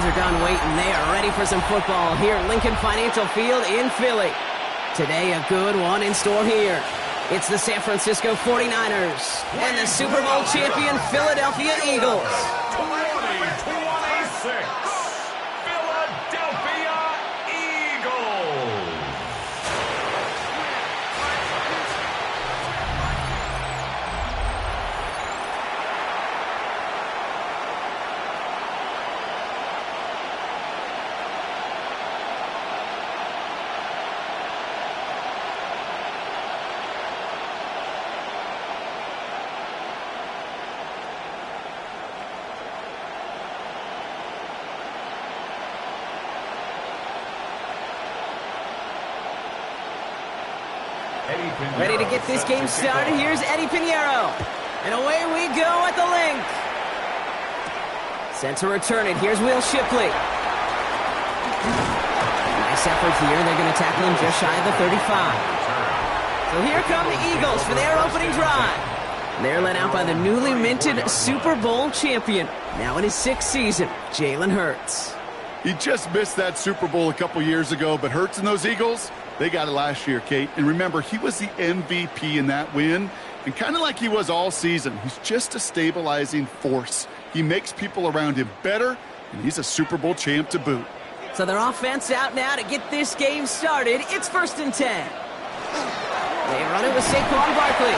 are done waiting. They are ready for some football here at Lincoln Financial Field in Philly. Today, a good one in store here. It's the San Francisco 49ers and the Super Bowl champion Philadelphia Eagles. 2026 Philadelphia Eagles. Ready to get this game started. Here's Eddie Pinheiro. And away we go at the link. Set to return it. Here's Will Shipley. Nice effort here. They're going to tackle him just shy of the 35. So here come the Eagles for their opening drive. They're led out by the newly minted Super Bowl champion. Now in his 6th season, Jalen Hurts. He just missed that Super Bowl a couple years ago, but Hurts and those Eagles, they got it last year, Kate. And remember, he was the MVP in that win. And kind of like he was all season, he's just a stabilizing force. He makes people around him better, and he's a Super Bowl champ to boot. So their offense out now to get this game started. It's 1st and 10. They run it with Saquon Barkley.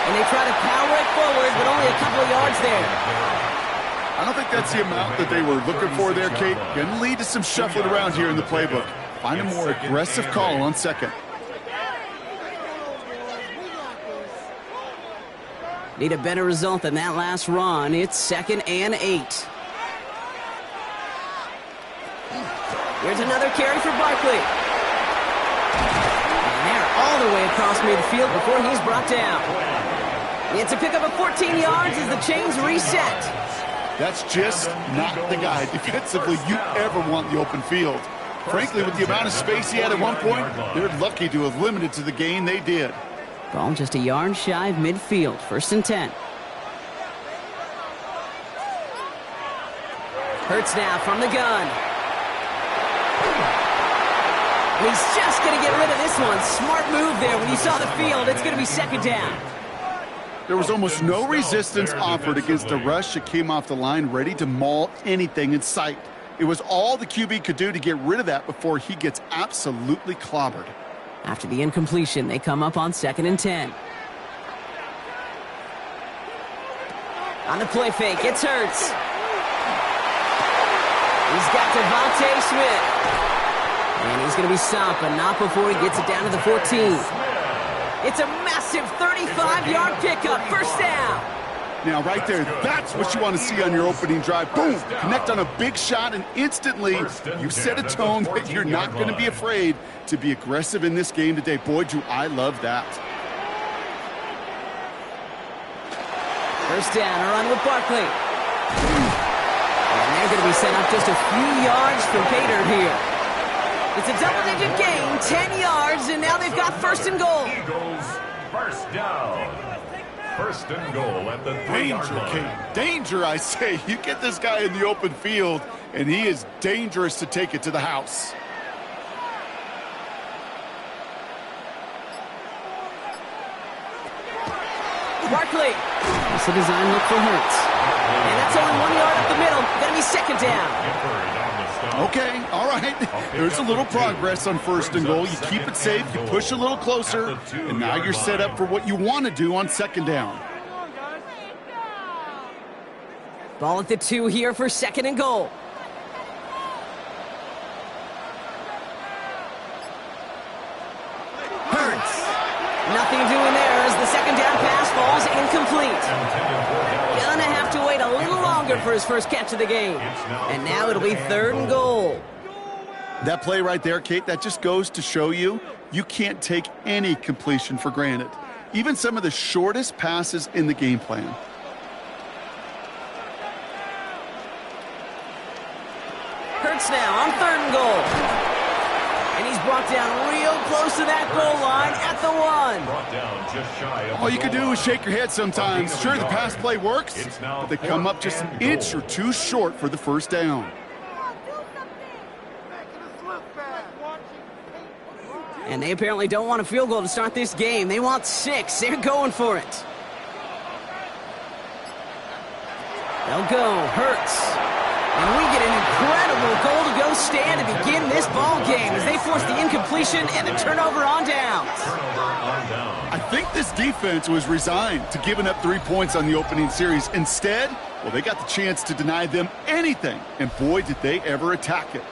And they try to power it forward, but only a couple of yards there. I don't think that's the amount that they were looking for there, Kate. Going to lead to some shuffling around here in the playbook. Find a more aggressive call on second. Need a better result than that last run. It's 2nd and 8. Here's another carry for Barkley. And they're all the way across midfield before he's brought down. It's a pickup of 14 yards as the chains reset. That's just not the guy defensively you ever want in the open field. Frankly, with the amount of space he had at one point, they're lucky to have limited to the gain they did. Ball just a yard shy of midfield. 1st and 10. Hurts now from the gun. He's just going to get rid of this one. Smart move there. When you saw the field, it's going to be 2nd down. There was almost no resistance offered against a rush that came off the line ready to maul anything in sight. It was all the QB could do to get rid of that before he gets absolutely clobbered. After the incompletion, they come up on 2nd and 10. On the play fake, it's Hurts. He's got Devontae Smith. And he's going to be stopped, but not before he gets it down to the 14. It's a massive 35-yard pickup. 1st down. Now, right there, that's what you want to see on your opening drive. Boom! Connect on a big shot, and instantly you set a tone that you're not going to be afraid to be aggressive in this game today. Boy, do I love that. 1st down, a run with Barkley. And they're going to be set up just a few yards from Pater here. It's a double-digit gain, 10 yards, and now they've got 1st and goal. Eagles, 1st down. 1st and goal at the 3-yard line. Danger, Kate. Danger, I say. You get this guy in the open field, and he is dangerous to take it to the house. Barkley. That's a design look for Hurts. And that's only 1 yard up the middle. Going to be 2nd down. Okay, all right. There's a little progress on 1st and goal. You keep it safe, you push a little closer, and now you're set up for what you want to do on 2nd down. Ball at the 2 here for 2nd and goal. Hurts. Nothing doing there as the 2nd down pass falls incomplete. Gonna have to wait a little longer for his first catch of the game. And now it'll be 3rd and goal. That play right there, Kate, that just goes to show you can't take any completion for granted. Even some of the shortest passes in the game plan. Hurts now on 3rd and goal. And he's brought down real close to that goal line at the 1. All you can do is shake your head sometimes. Sure, the pass play works, but they come up just an inch or two short for the 1st down. And they apparently don't want a field goal to start this game. They want 6. They're going for it. They'll go. Hurts. And we get an incredible goal-to-go stand to begin this ball game as they force the incompletion and the turnover on downs. I think this defense was resigned to giving up 3 points on the opening series. Instead, well, they got the chance to deny them anything. And boy, did they ever attack it.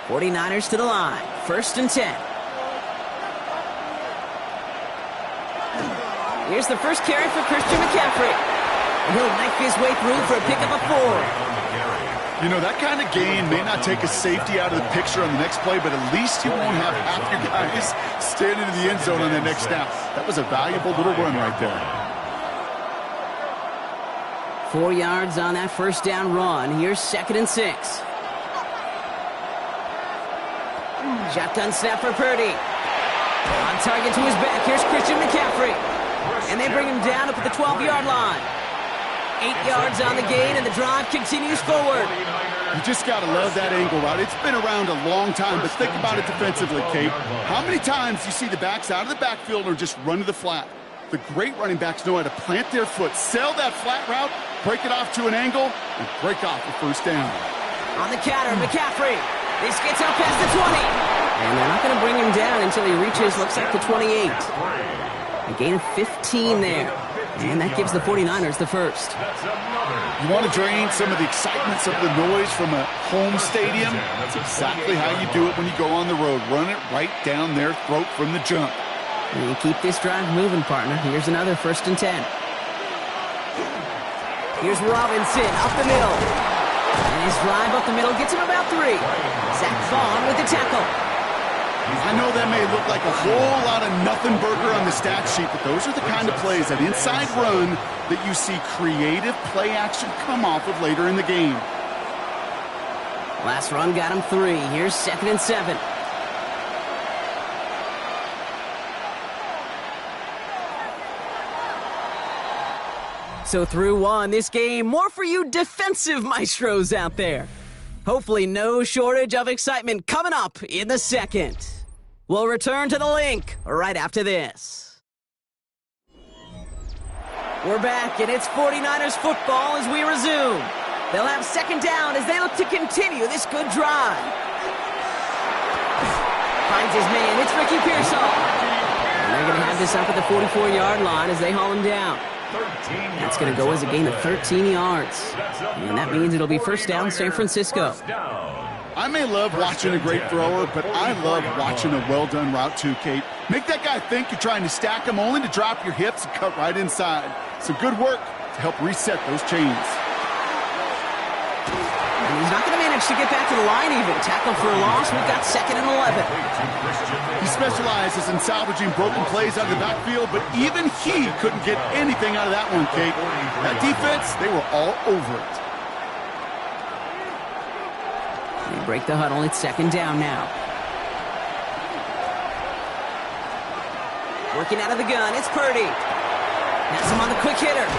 '49ers to the line. 1st and 10. Here's the first carry for Christian McCaffrey. And he'll knife his way through for a pickup of 4. You know, that kind of gain may not take a safety out of the picture on the next play, but at least you won't have half your guys standing in the end zone on that next snap. That was a valuable little run right there. 4 yards on that first down run. Here's 2nd and 6. Shotgun snap for Purdy. On target to his back. Here's Christian McCaffrey. And they bring him down up at the 12-yard line. 8 yards on the gain, and the drive continues forward. You just got to love that angle route. It's been around a long time, but think about it defensively, Kate. How many times you see the backs out of the backfield or just run to the flat? The great running backs know how to plant their foot, sell that flat route, break it off to an angle, and break off a first down. On the counter, McCaffrey. This gets out past the 20. And they're not going to bring him down until he reaches, looks like, the 28. A gain of 15 there. And that gives the 49ers the first. You want to drain some of the excitement, some of the noise from a home stadium? That's exactly how you do it when you go on the road. Run it right down their throat from the jump. And you keep this drive moving, partner. Here's another 1st and 10. Here's Robinson up the middle. And his drive up the middle gets him about 3. Zach Vaughn with the tackle. I know that may look like a whole lot of nothing burger on the stat sheet, but those are the kind of plays, that inside run, that you see creative play action come off of later in the game. Last run got him 3. Here's 2nd and 7. So through 1 this game, more for you defensive maestros out there. Hopefully no shortage of excitement coming up in the 2nd. We'll return to the link right after this. We're back, and it's 49ers football as we resume. They'll have 2nd down as they look to continue this good drive. Finds his man, it's Ricky Pearsall. And they're going to have this up at the 44-yard line as they haul him down. That's going to go as a gain of 13 yards. And that means it'll be 1st down San Francisco. I may love watching a great thrower, but I love watching a well-done route too, Kate. Make that guy think you're trying to stack him only to drop your hips and cut right inside. Some good work to help reset those chains. And he's not going to manage to get back to the line even. Tackle for a loss. We've got 2nd and 11. He specializes in salvaging broken plays out of the backfield, but even he couldn't get anything out of that one, Kate. That defense, they were all over it. They break the huddle. It's 2nd down now. Working out of the gun. It's Purdy. Has him on the quick hitter.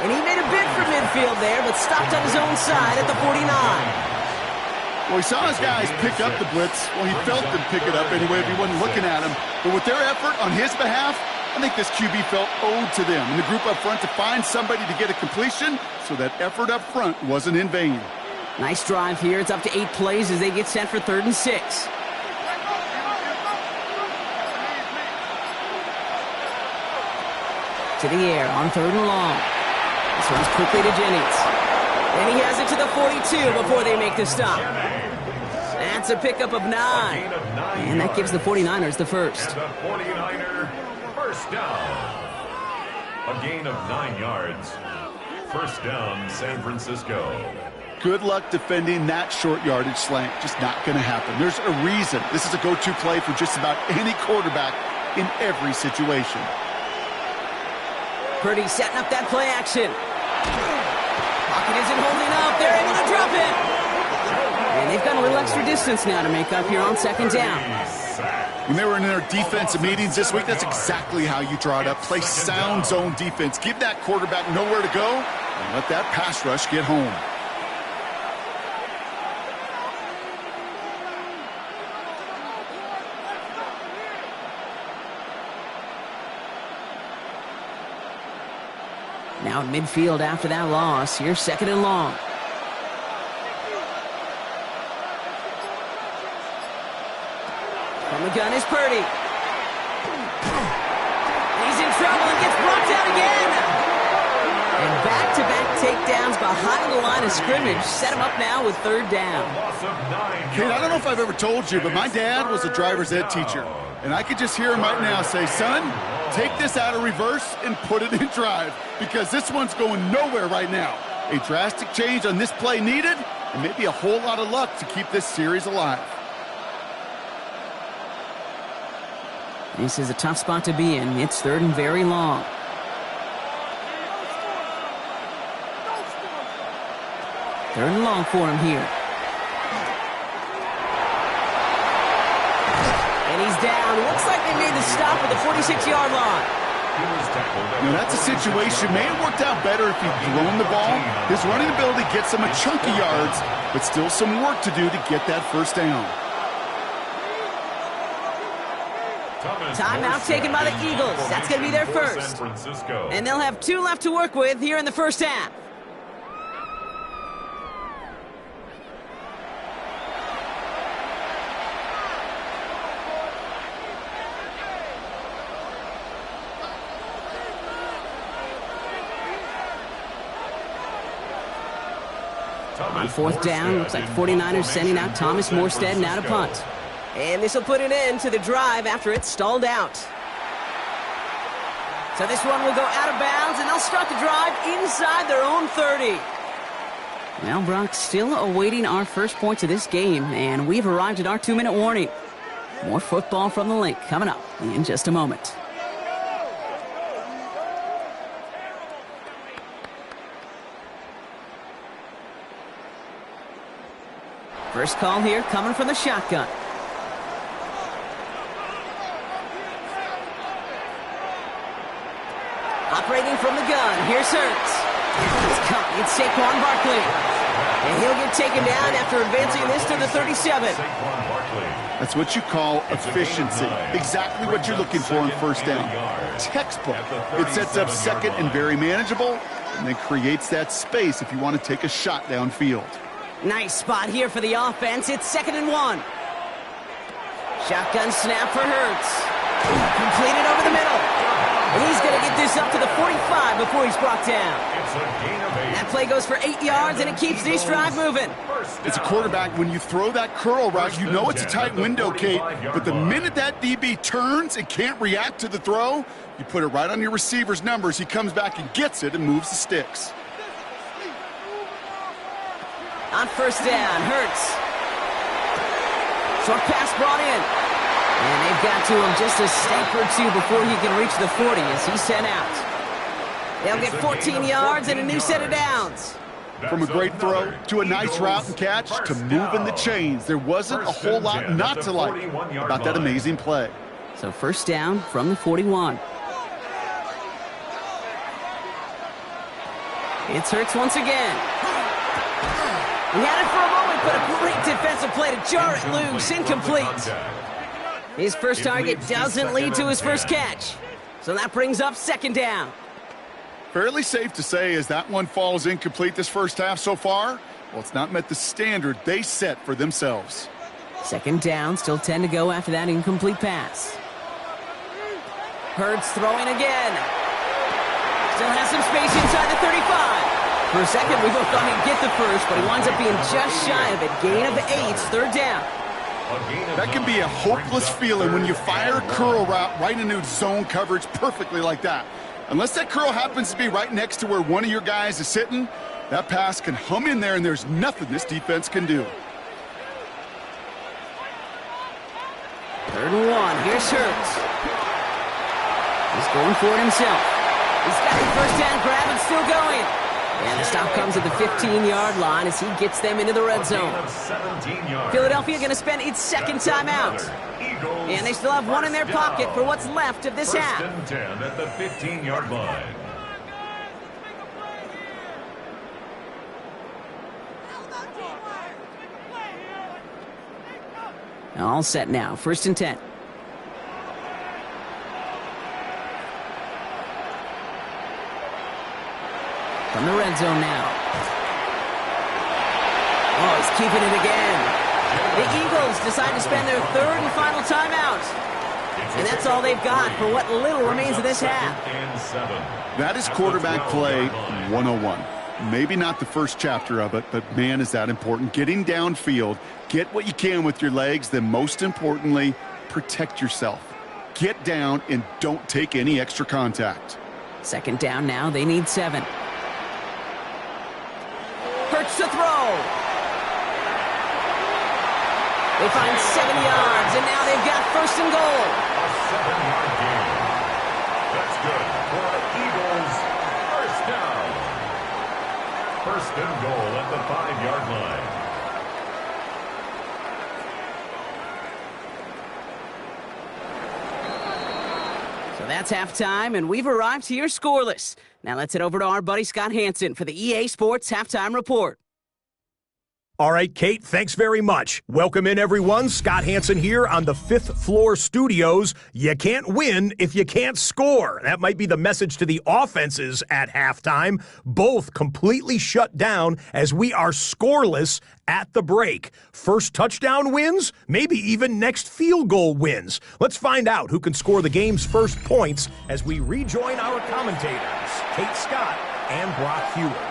And he made a bid for midfield there, but stopped on his own side at the 49. Well, he saw his guys pick up the blitz. Well, he felt them pick it up anyway if he wasn't looking at him. But with their effort on his behalf, I think this QB felt owed to them and the group up front to find somebody to get a completion, so that effort up front wasn't in vain. Nice drive here. It's up to 8 plays as they get set for 3rd and 6. To the air on 3rd and long. This one's quickly to Jennings. And he has it to the 42 before they make the stop. That's a pickup of 9. And that gives the 49ers the first. And the 49er first down. A gain of 9 yards. First down, San Francisco. Good luck defending that short yardage slant. Just not going to happen. There's a reason this is a go-to play for just about any quarterback in every situation. Purdy setting up that play action. Pocket isn't holding up. They're able to drop it. And they've got a little extra distance now to make up here on 2nd down. When they were in their defensive meetings this week, that's exactly how you draw it up. Play sound zone defense. Give that quarterback nowhere to go and let that pass rush get home. Now in midfield after that loss. Here's 2nd and long. From the gun is Purdy. He's in trouble and gets brought down again. And back-to-back takedowns behind the line of scrimmage set him up now with 3rd down. Kate, I don't know if I've ever told you, but my dad was a driver's ed teacher. And I could just hear him right now say, son, take this out of reverse and put it in drive, because this one's going nowhere right now. A drastic change on this play needed, and maybe a whole lot of luck to keep this series alive. This is a tough spot to be in. It's 3rd and very long. Third and long for him here. And he's down. Looks like they made the stop at the 46-yard line. Now, that's a situation. May have worked out better if he'd thrown the ball. His running ability gets him a chunk of yards, but still some work to do to get that 1st down. Timeout taken by the Eagles. That's going to be their first. And they'll have 2 left to work with here in the 1st half. On 4th down, looks like 49ers sending out Thomas Morstead now to punt. And this will put an end to the drive after it's stalled out. So this one will go out of bounds, and they'll start the drive inside their own 30. Well, Brock, still awaiting our first points of this game, and we've arrived at our 2-minute warning. More football from the link coming up in just a moment. First call here coming from the shotgun. Operating from the gun, here's Hurts. It's caught, it's Saquon Barkley. And he'll get taken down after advancing this to the 37. That's what you call efficiency. Exactly what you're looking for in 1st down. Textbook. It sets up 2nd and very manageable, and then creates that space if you want to take a shot downfield. Nice spot here for the offense. It's 2nd and 1. Shotgun snap for Hurts. Completed over the middle. And he's going to get this up to the 45 before he's brought down. That play goes for 8 yards, and it keeps this drive moving. It's a quarterback. When you throw that curl route, you know it's a tight window, Kate. But the minute that DB turns and can't react to the throw, you put it right on your receiver's numbers. He comes back and gets it and moves the sticks. On 1st down, Hurts. Short pass brought in. And they've got to him just a step or 2 before he can reach the 40 as he's sent out. They'll get 14 yards and a new set of downs. From a great throw to a nice route and catch to moving the chains, there wasn't a whole lot not to like about that amazing play. So 1st down from the 41. It's Hurts once again. He had it for a moment, but a great defensive play to jar it loose. Incomplete. His first target doesn't lead to his first catch. So that brings up 2nd down. Fairly safe to say as that one falls incomplete this 1st half so far, well, it's not met the standard they set for themselves. 2nd down, still 10 to go after that incomplete pass. Hurts throwing again. Still has some space inside the 35. For a second, we both thought he'd get the first, but he winds up being just shy of it. Gain of 8, 3rd down. That can be a hopeless feeling when you fire a curl route right into zone coverage perfectly like that. Unless that curl happens to be right next to where one of your guys is sitting, that pass can hum in there, and there's nothing this defense can do. 3rd and 1. Here's Hurts. He's going for it himself. He's got a 1st down grab and still going. And the stop Stop comes at the 15-yard line as he gets them into the red zone. Philadelphia going to spend its second timeout. And they still have one in their pocket for what's left of this half. First and 10 at the 15-yard line. All set now. First and 10. From the red zone now. Oh, he's keeping it again. The Eagles decide to spend their third and final timeout. And that's all they've got for what little remains of this half. That is quarterback play 101. Maybe not the first chapter of it, but man, is that important. Getting downfield, get what you can with your legs, then most importantly, protect yourself. Get down and don't take any extra contact. Second down now, they need 7. Hurts to throw. They find 7 yards, and now they've got first and goal. A 7-yard gain. That's good for the Eagles. First down. First and goal at the 5-yard line. So that's halftime, and we've arrived here scoreless. Now let's head over to our buddy Scott Hansen for the EA Sports Halftime Report. All right, Kate, thanks very much. Welcome in, everyone. Scott Hansen here on the 5th floor studios. You can't win if you can't score. That might be the message to the offenses at halftime. Both completely shut down as we are scoreless at the break. First touchdown wins, maybe even next field goal wins. Let's find out who can score the game's first points as we rejoin our commentators, Kate Scott and Brock Hewitt.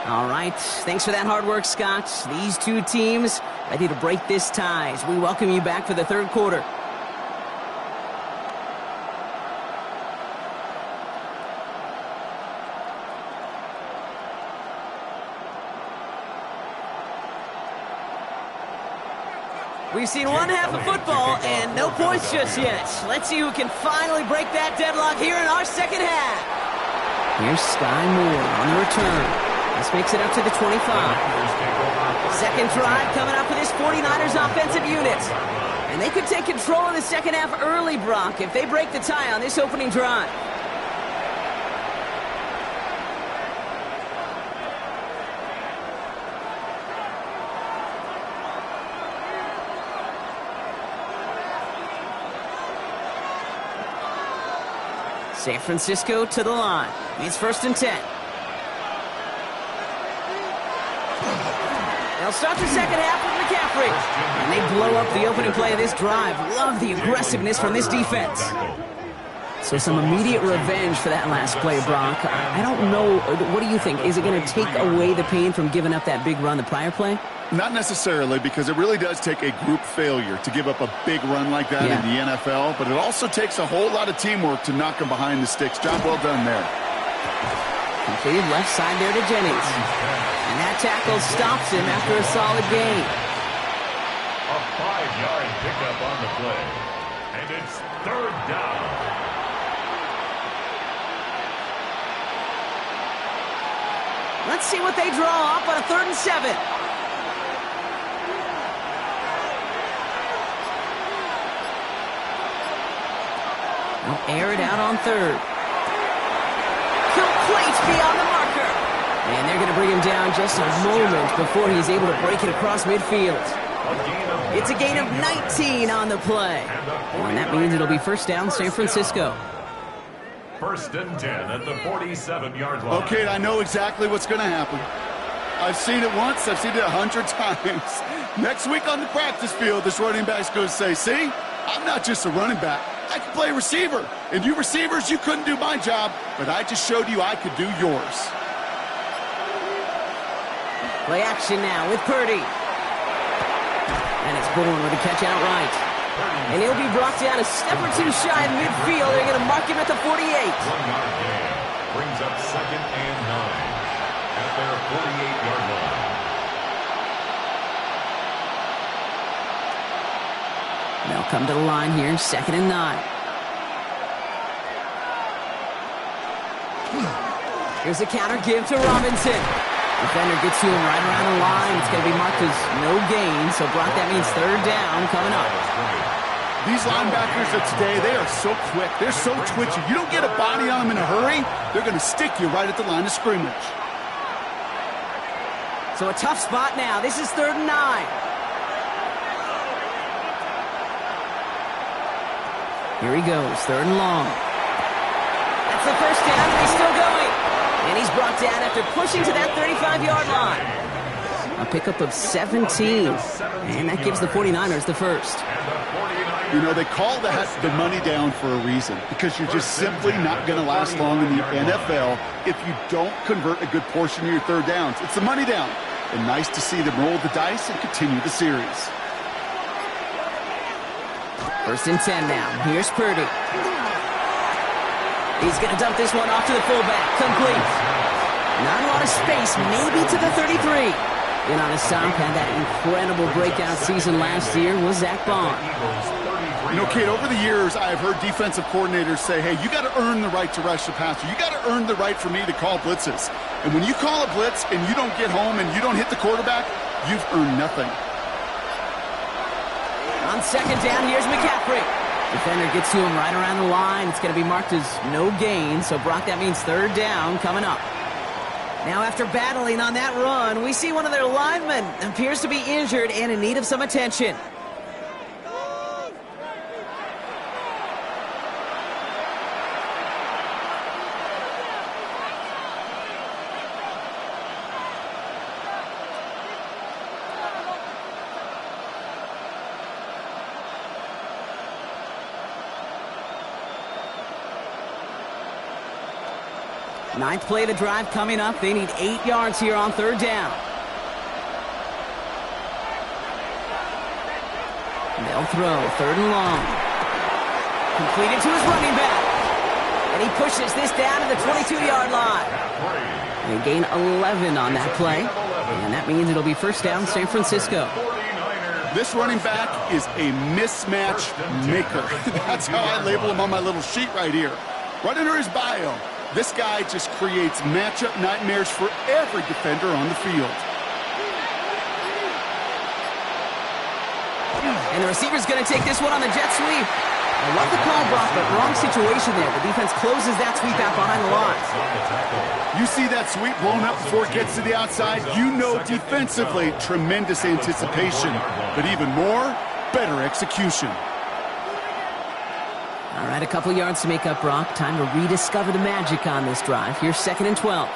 All right, thanks for that hard work, Scott. These two teams ready to break this tie as we welcome you back for the third quarter. We've seen one half of football and no points just yet. Let's see who can finally break that deadlock here in our second half. Here's Sky Moore on the return. This makes it up to the 25. Second drive coming up for this 49ers offensive unit. And they could take control of the second half early, Brock, if they break the tie on this opening drive. San Francisco to the line. It's first and 10. They'll start the second half with McCaffrey. And they blow up the opening play of this drive. Love the aggressiveness from this defense. So some immediate revenge for that last play, Brock. I don't know. What do you think? Is it going to take away the pain from giving up that big run the prior play? Not necessarily, because it really does take a group failure to give up a big run like that in the NFL. But it also takes a whole lot of teamwork to knock them behind the sticks. Job well done there. Completed left side there to Jennings. And that tackle stops him after a solid gain. A 5-yard pickup on the play. And it's third down. Let's see what they draw up on a 3rd and 7. They'll air it out on 3rd. Complete beyond the marker. And they're going to bring him down just a moment before he's able to break it across midfield. It's a gain of 19 on the play. And that means it'll be first down San Francisco. First and 10 at the 47-yard line. Okay, I know exactly what's going to happen. I've seen it once. I've seen it 100 times. Next week on the practice field, this running back's going to say, see, I'm not just a running back. I can play receiver. And you receivers, you couldn't do my job, but I just showed you I could do yours. Play action now with Purdy. And it's Bourne with a catch outright. And he'll be brought down a step or two shy of midfield. They're going to mark him at the 48. 1-yard gain brings up 2nd and 9 at their 48-yard line. They'll come to the line here, 2nd and 9. Here's a counter give to Robinson. Defender gets to him right around the line. It's going to be marked as no gain. So, Brock, that means third down coming up. These linebackers of today, they are so quick. They're so twitchy. You don't get a body on them in a hurry, they're going to stick you right at the line of scrimmage. So a tough spot now. This is 3rd and 9. Here he goes, 3rd and long. That's the first down, and he's still going. And he's brought down after pushing to that 35-yard line. A pickup of 17. And that gives the 49ers the first. You know, they call that the money down for a reason, because you're just simply not going to last long in the NFL if you don't convert a good portion of your third downs. It's the money down. And nice to see them roll the dice and continue the series. 1st and 10 now. Here's Purdy. He's going to dump this one off to the fullback. Complete. Not a lot of space, maybe to the 33. In on his stop, had that incredible breakout season last year was Zach Bond. You know, Kate, over the years, I have heard defensive coordinators say, hey, you got to earn the right to rush the passer. You got to earn the right for me to call blitzes. And when you call a blitz and you don't get home and you don't hit the quarterback, you've earned nothing. On 2nd down, here's McCaffrey. Defender gets to him right around the line. It's going to be marked as no gain. So, Brock, that means 3rd down coming up. Now, after battling on that run, we see one of their linemen appears to be injured and in need of some attention. Ninth play of the drive coming up. They need 8 yards here on 3rd down. They'll throw 3rd and long. Completed to his running back. And he pushes this down to the 22-yard line. They gain 11 on that play. And that means it'll be 1st down San Francisco. This running back is a mismatch maker. That's how I label him on my little sheet right here. Right under his bio. This guy just creates matchup nightmares for every defender on the field. And the receiver's going to take this one on the jet sweep. I love the call, Brock, but wrong situation there. The defense closes that sweep out behind the line. You see that sweep blown up before it gets to the outside, you know defensively, tremendous anticipation. But even more, better execution. All right, a couple yards to make up, Brock. Time to rediscover the magic on this drive. Here's 2nd and 12.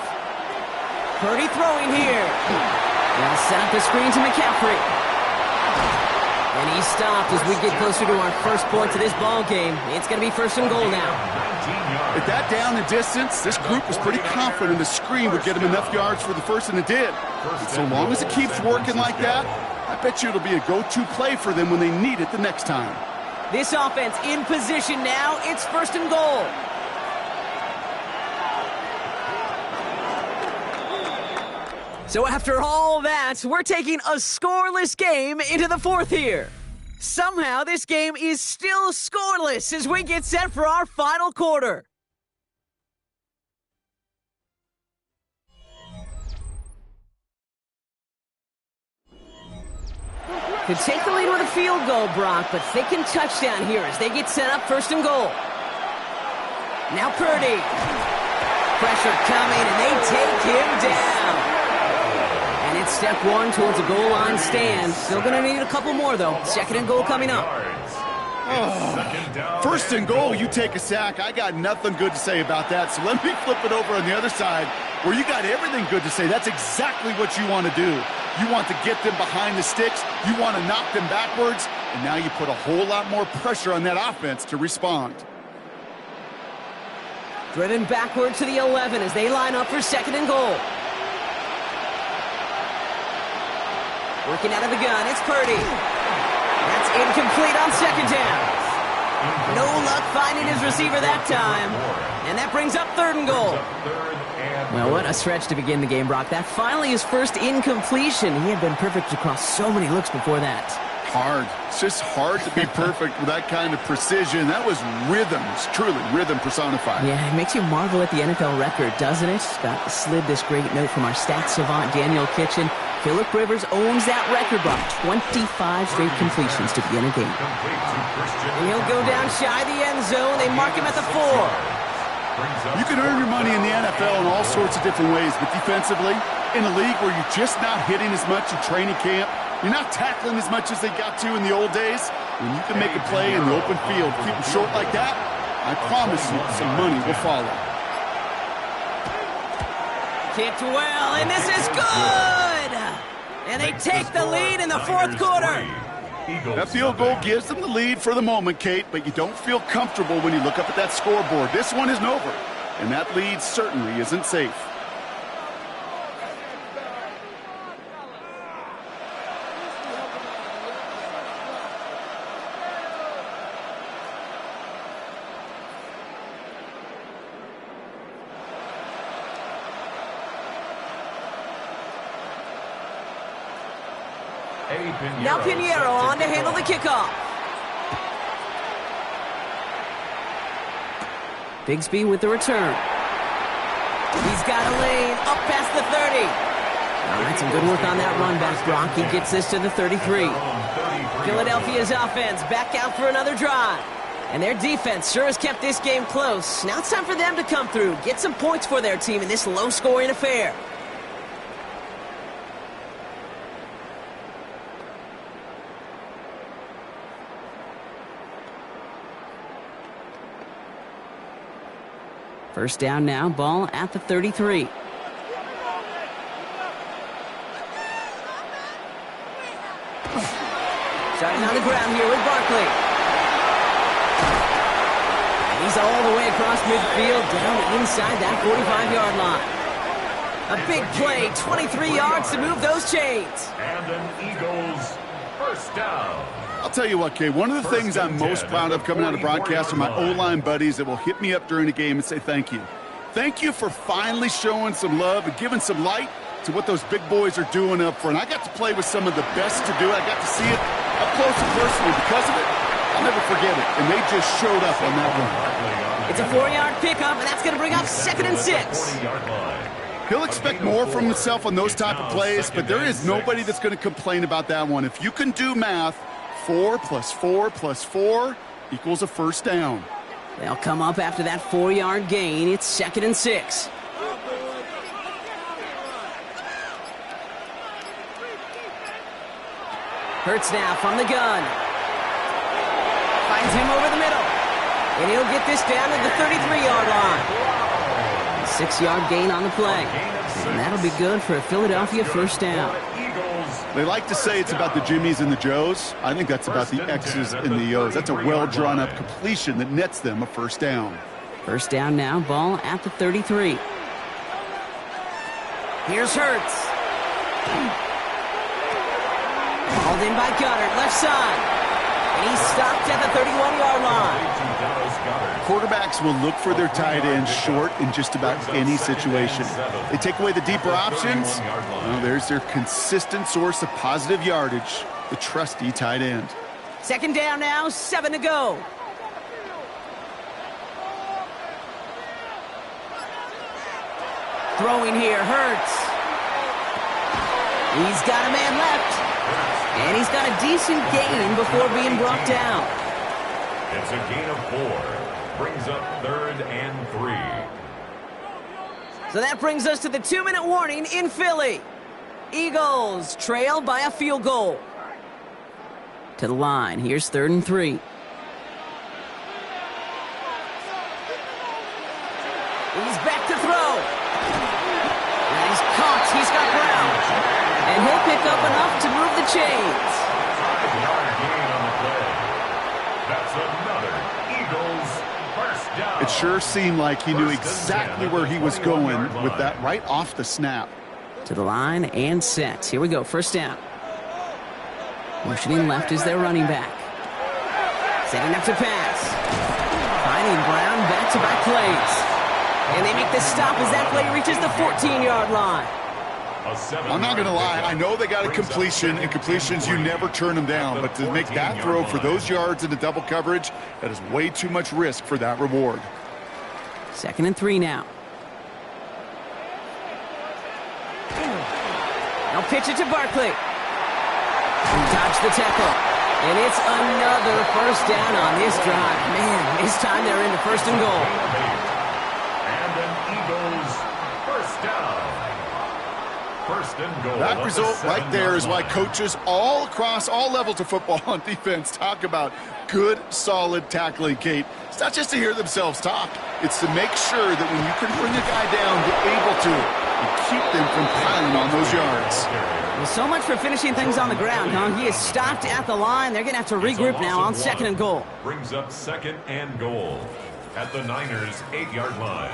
Purdy throwing here. They'll set up the screen to McCaffrey. And he's stopped as we get closer to our first point to this ball game. It's going to be 1st and goal now. At that down and distance, this group was pretty confident the screen would get him enough yards for the first, and it did. And so long as it keeps working like that, I bet you it'll be a go-to play for them when they need it the next time. This offense in position now. It's 1st and goal. So after all that, we're taking a scoreless game into the 4th here. Somehow this game is still scoreless as we get set for our final quarter. Could take the lead with a field goal, Brock, but thinking touchdown here as they get set up 1st and goal. Now Purdy. Pressure coming, and they take him down. And it's step 1 towards a goal line stand. Still going to need a couple more, though. 2nd and goal coming up. Oh, 1st and goal, you take a sack. I got nothing good to say about that. So let me flip it over on the other side where you got everything good to say. That's exactly what you want to do. You want to get them behind the sticks. You want to knock them backwards. And now you put a whole lot more pressure on that offense to respond. Driven backward to the 11 as they line up for 2nd and goal. Working out of the gun, it's Purdy. That's incomplete on 2nd down. No luck finding his receiver that time. And that brings up 3rd and goal. Well, what a stretch to begin the game, Brock. That finally his first incompletion. He had been perfect across so many looks before that. Hard. It's just hard to be perfect with that kind of precision. That was rhythm. It's truly rhythm personified. Yeah, it makes you marvel at the NFL record, doesn't it? Scott slid this great note from our stats savant, Daniel Kitchen. Phillip Rivers owns that record, brought 25 straight completions to begin a game. And he'll go down shy the end zone. They mark him at the 4. You can earn your money in the NFL in all sorts of different ways, but defensively, in a league where you're just not hitting as much in training camp, you're not tackling as much as they got to in the old days, when you can make a play in the open field, keep them short like that, I promise you some money will follow. Kicked well, and this is good! And they take the lead in the fourth quarter. That field goal gives them the lead for the moment, Kate, but you don't feel comfortable when you look up at that scoreboard. This one isn't over, and that lead certainly isn't safe. Now Pinheiro on to handle the kickoff. Bigsby with the return. He's got a lane up past the 30. All right, some good work on that run back, Brock. He gets this to the 33. Philadelphia's offense back out for another drive. And their defense sure has kept this game close. Now it's time for them to come through, get some points for their team in this low-scoring affair. First down now, ball at the 33. Starting on the ground here with Barkley. And he's all the way across midfield, down inside that 45-yard line. A big play, 23 yards to move those chains. And an Eagles first down. I'll tell you what, Kay, one of the things I'm most proud of coming out of broadcast are my O-line buddies that will hit me up during the game and say thank you. Thank you for finally showing some love and giving some light to what those big boys are doing up front. I got to play with some of the best to do it. I got to see it up close and personal. Because of it, I'll never forget it. And they just showed up on that one. It's a 4-yard pickup, and that's going to bring up 2nd and 6. He'll expect more from himself on those type of plays, but there is nobody that's going to complain about that one. If you can do math, 4 + 4 + 4 equals a first down. They'll come up after that 4-yard gain. It's 2nd and 6. Hurts now from the gun. Finds him over the middle. And he'll get this down to the 33-yard line. 6-yard gain on the play. And that'll be good for a Philadelphia first down. They like to say it's about the Jimmies and the Joes. I think that's about the X's and the O's. That's a well-drawn-up completion that nets them a first down. First down now, ball at the 33. Here's Hurts. Hauled in by Goddard, left side. And he's stopped at the 31-yard line. Quarterbacks will look for their tight ends short in just about any situation. They take away the deeper options. Well, there's their consistent source of positive yardage, the trusty tight end. Second down now, 7 to go. Throwing here, Hurts. He's got a man left. And he's got a decent gain before being brought down. It's a gain of 4. Brings up 3rd and 3. So that brings us to the 2-minute warning in Philly. Eagles trail by a field goal. To the line. Here's 3rd and 3. He's back to throw. And he's caught. He's got ground. And he'll pick up enough to move the chains. 5-yard gain on the play. That's another Eagles first down. It sure seemed like he knew exactly where he was going with that right off the snap. To the line and set. Here we go. First down. Motioning left is their running back. Setting up to pass. Finding Brown back-to-back plays. And they make the stop as that play reaches the 14-yard line. I'm not going to lie. I know they got a completion, and completions, you never turn them down. But to make that throw for those yards into double coverage, that is way too much risk for that reward. 2nd and 3 now. Now pitch it to Barkley. Dodge the tackle. And it's another first down on this drive. Man, this time they're into 1st and goal. And an Eagles first down. 1st and goal. That result right there is why coaches all across all levels of football on defense talk about good, solid tackling, Kate. It's not just to hear themselves talk. It's to make sure that when you can bring a guy down, you're able to and keep them from piling on those yards. Well, so much for finishing things on the ground, huh? He is stopped at the line. They're going to have to regroup now on 2nd and goal. Brings up 2nd and goal at the Niners' 8-yard line.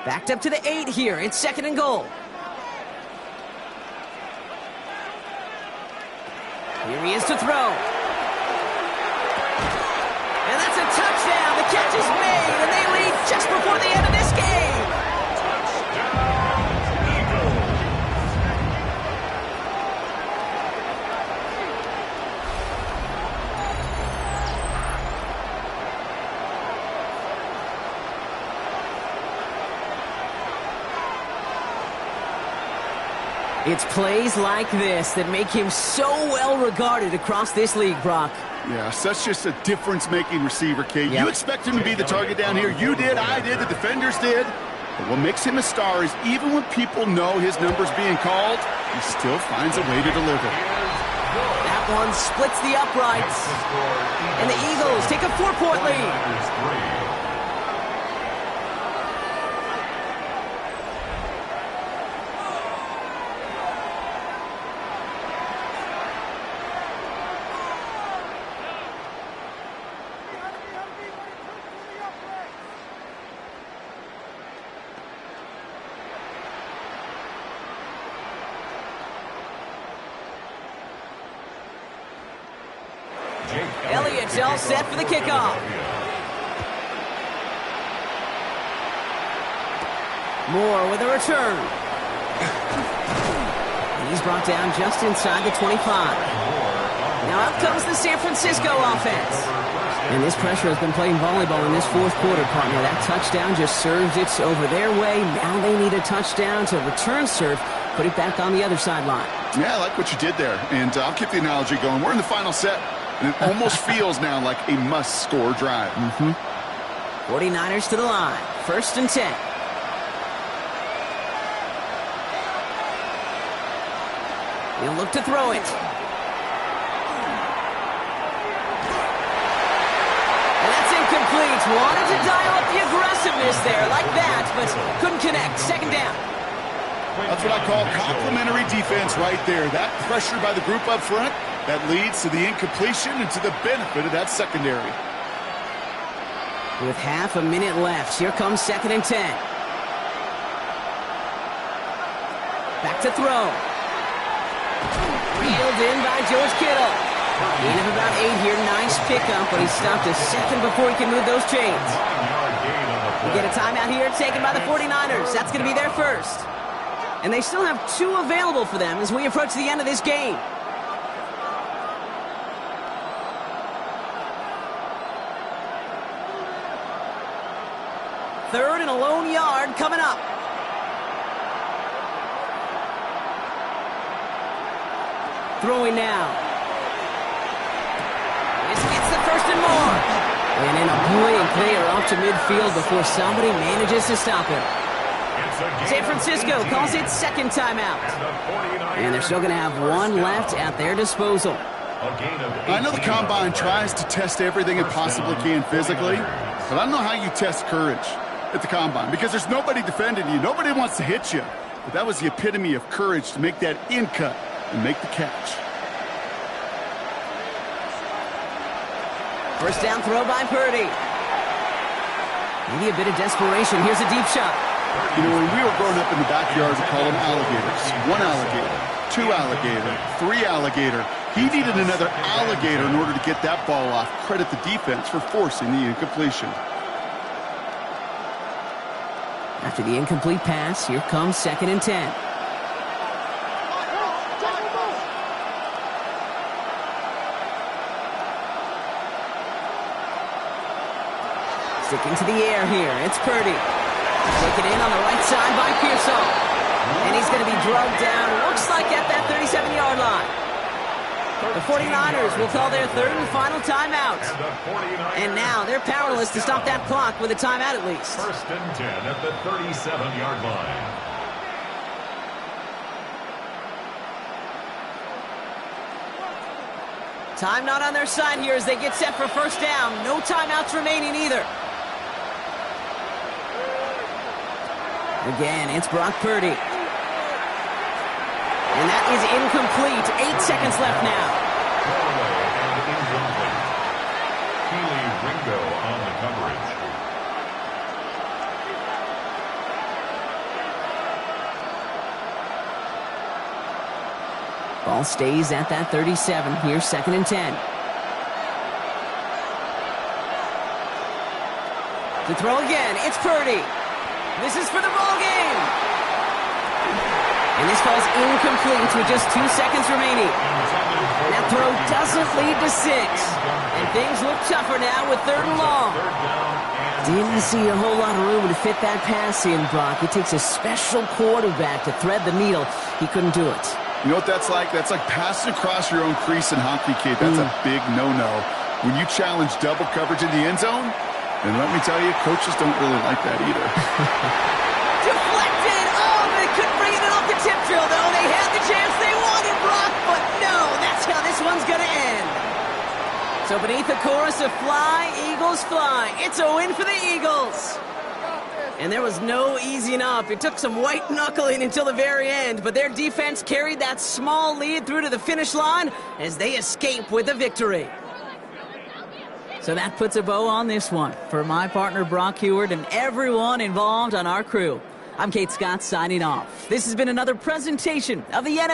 Backed up to the 8 here. It's 2nd and goal. Here he is to throw. And that's a touchdown. The catch is made, and they lead just before the end of this game. Touchdown, Eagles. It's plays like this that make him so well regarded across this league, Brock. Yeah, such just a difference-making receiver, Kate. Yep. You expect him to be the target down here. You did, I did, the defenders did. But what makes him a star is even when people know his number's being called, he still finds a way to deliver. That one splits the uprights. And the Eagles take a 4-point lead. Elliott's all set for the kickoff. Moore with a return. And he's brought down just inside the 25. Now up comes the San Francisco offense. And this pressure has been playing volleyball in this 4th quarter, partner. That touchdown just served it over their way. Now they need a touchdown to return serve, put it back on the other sideline. Yeah, I like what you did there. And I'll keep the analogy going. We're in the final set. And it almost feels now like a must-score drive. 49ers to the line. 1st and 10. He'll look to throw it. And that's incomplete. Wanted to dial up the aggressiveness there like that, but couldn't connect. 2nd down. That's what I call complimentary defense right there. That pressure by the group up front, that leads to the incompletion and to the benefit of that secondary. With half a minute left, here comes 2nd and 10. Back to throw. Reeled in by George Kittle. Gain of about 8 here. Nice pickup, but he stopped a second before he can move those chains. We get a timeout here taken by the 49ers. That's going to be their first. And they still have 2 available for them as we approach the end of this game. Third and a lone yard coming up. Throwing now. This gets the 1st and more. And in a blink, they are off to midfield before somebody manages to stop him. San Francisco calls it 2nd timeout. And they're still going to have 1 left at their disposal. I know the Combine tries to test everything it possibly can physically, but I don't know how you test courage at the Combine because there's nobody defending you. Nobody wants to hit you. But that was the epitome of courage to make that in cut and make the catch. First down throw by Purdy. Maybe a bit of desperation. Here's a deep shot. You know, when we were growing up in the backyard, we called them alligators. 1 alligator, 2 alligator, 3 alligator. He needed another alligator in order to get that ball off. Credit the defense for forcing the incompletion. After the incomplete pass, here comes 2nd and 10. Sticking to the air here, it's Purdy. Taken in on the right side by Pearsall. And he's going to be drugged down, looks like at that 37-yard line. The 49ers will call their 3rd and final timeout. And now they're powerless to stop that clock with a timeout at least. 1st and 10 at the 37-yard line. Time not on their side here as they get set for 1st down. No timeouts remaining either. Again, it's Brock Purdy. And that is incomplete. 8 seconds left now. And incomplete. Keely Ringo on the coverage. Ball stays at that 37. Here's 2nd and 10. To throw again, it's Purdy. This is for the ball game. And this falls incomplete with just 2 seconds remaining. That throw doesn't lead to 6. And things look tougher now with 3rd and long. Didn't see a whole lot of room to fit that pass in, Brock. It takes a special quarterback to thread the needle. He couldn't do it. You know what that's like? That's like passing across your own crease in hockey, Kate. That's a big no-no. When you challenge double coverage in the end zone, and let me tell you, coaches don't really like that either. Deflected! Oh, they couldn't bring it off the tip drill, though. They had the chance they wanted, Brock, but no, that's how this one's going to end. So beneath the chorus of Fly, Eagles Fly, it's a win for the Eagles. And there was no easing up. It took some white knuckling until the very end, but their defense carried that small lead through to the finish line as they escape with a victory. So that puts a bow on this one. For my partner, Brock Heward, and everyone involved on our crew, I'm Kate Scott signing off. This has been another presentation of the NFL.